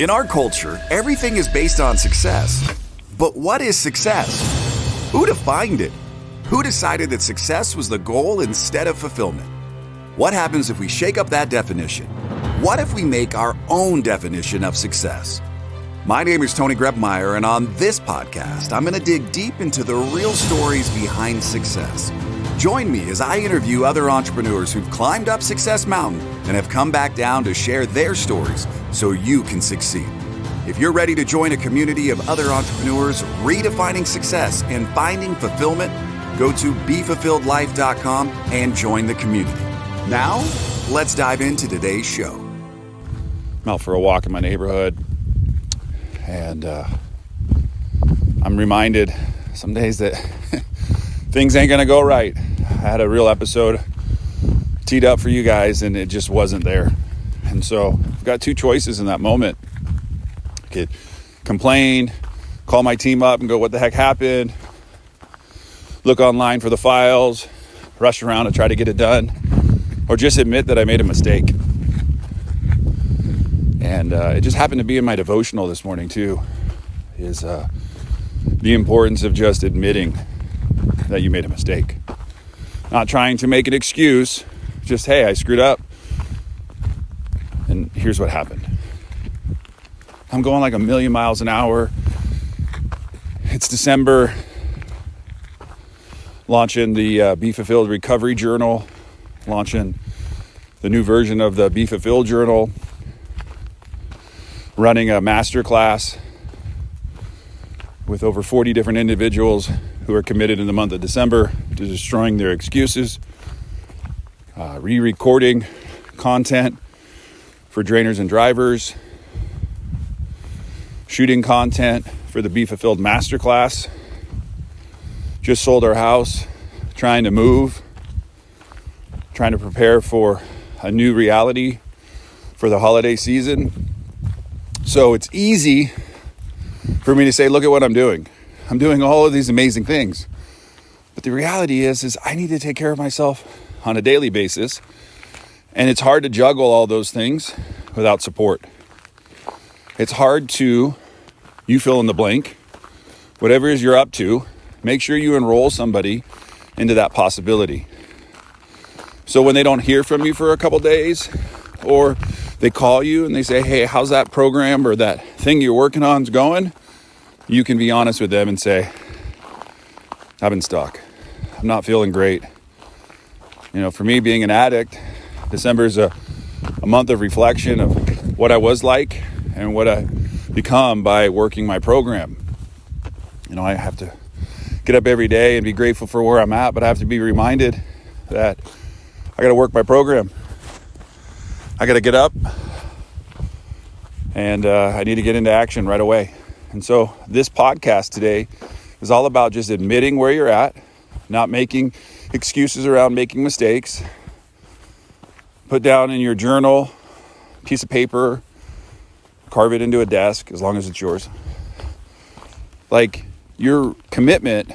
In our culture, everything is based on success. But what is success? Who defined it? Who decided that success was the goal instead of fulfillment? What happens if we shake up that definition? What if we make our own definition of success? My name is Tony Grebmeyer, and on this podcast, I'm going to dig deep into the real stories behind success. Join me as I interview other entrepreneurs who've climbed up Success Mountain and have come back down to share their stories so you can succeed. If you're ready to join a community of other entrepreneurs redefining success and finding fulfillment, go to BeFulfilledLife.com and join the community. Now, let's dive into today's show. I'm out for a walk in my neighborhood, and I'm reminded some days that things ain't gonna go right. I had a real episode teed up for you guys, and it just wasn't there. And so I've got two choices in that moment. I could complain, call my team up and go, what the heck happened? Look online for the files, rush around and try to get it done, or just admit that I made a mistake. And it just happened to be in my devotional this morning too, is the importance of just admitting that you made a mistake. Not trying to make an excuse, just, hey, I screwed up. And here's what happened. I'm going like 1,000,000 miles an hour. It's December. Launching the Be Fulfilled Recovery Journal. Launching the new version of the Be Fulfilled Journal. Running a masterclass with over 40 different individuals who are committed in the month of December to destroying their excuses. Re-recording content for drainers and drivers. Shooting content for the Be Fulfilled Masterclass. Just sold our house, trying to move, trying to prepare for a new reality for the holiday season. So it's easy for me to say, look at what I'm doing. I'm doing all of these amazing things. But the reality is I need to take care of myself on a daily basis. And it's hard to juggle all those things without support. It's hard to, you fill in the blank, whatever it is you're up to, make sure you enroll somebody into that possibility. So when they don't hear from you for a couple days, or they call you and they say, hey, how's that program or that thing you're working on is going? You can be honest with them and say, I've been stuck. I'm not feeling great. You know, for me being an addict, December is a month of reflection of what I was like and what I become by working my program. You know, I have to get up every day and be grateful for where I'm at, but I have to be reminded that I got to work my program. I got to get up and I need to get into action right away. And so this podcast today is all about just admitting where you're at, not making excuses around making mistakes. Put down in your journal, piece of paper, carve it into a desk as long as it's yours. Like your commitment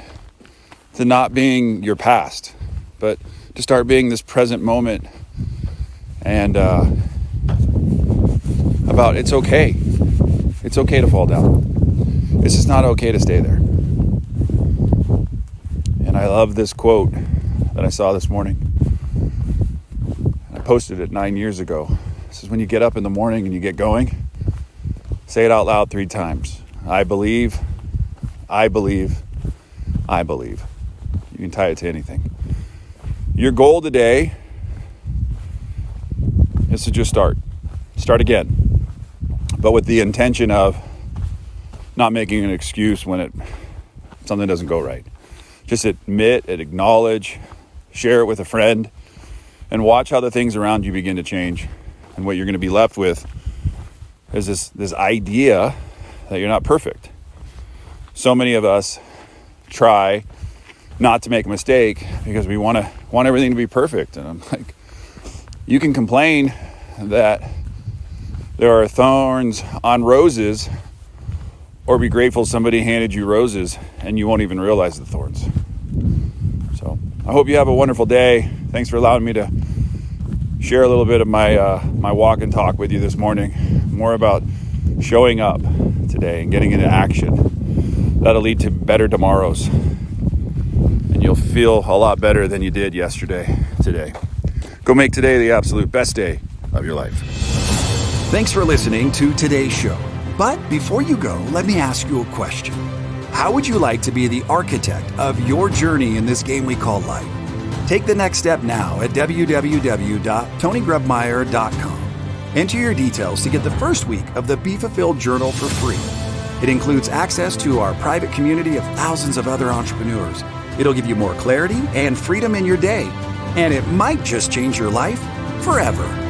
to not being your past, but to start being this present moment and about it's okay. It's okay to fall down. It's just not okay to stay there. And I love this quote that I saw this morning. I posted it 9 years ago. It says, when you get up in the morning and you get going, say it out loud 3 times. I believe, I believe, I believe. You can tie it to anything. Your goal today is to just start again, but with the intention of not making an excuse when something doesn't go right. Just admit and acknowledge, share it with a friend, and watch how the things around you begin to change. And what you're going to be left with is this idea that you're not perfect. So many of us try not to make a mistake because we want everything to be perfect. And I'm like, you can complain that there are thorns on roses, or be grateful somebody handed you roses and you won't even realize the thorns. So I hope you have a wonderful day. Thanks for allowing me to share a little bit of my walk and talk with you this morning. More about showing up today and getting into action. That'll lead to better tomorrows. And you'll feel a lot better than you did yesterday, today. Go make today the absolute best day of your life. Thanks for listening to today's show. But before you go, let me ask you a question. How would you like to be the architect of your journey in this game we call life? Take the next step now at www.tonygrubmeyer.com. Enter your details to get the first week of the Be Fulfilled Journal for free. It includes access to our private community of thousands of other entrepreneurs. It'll give you more clarity and freedom in your day, and it might just change your life forever.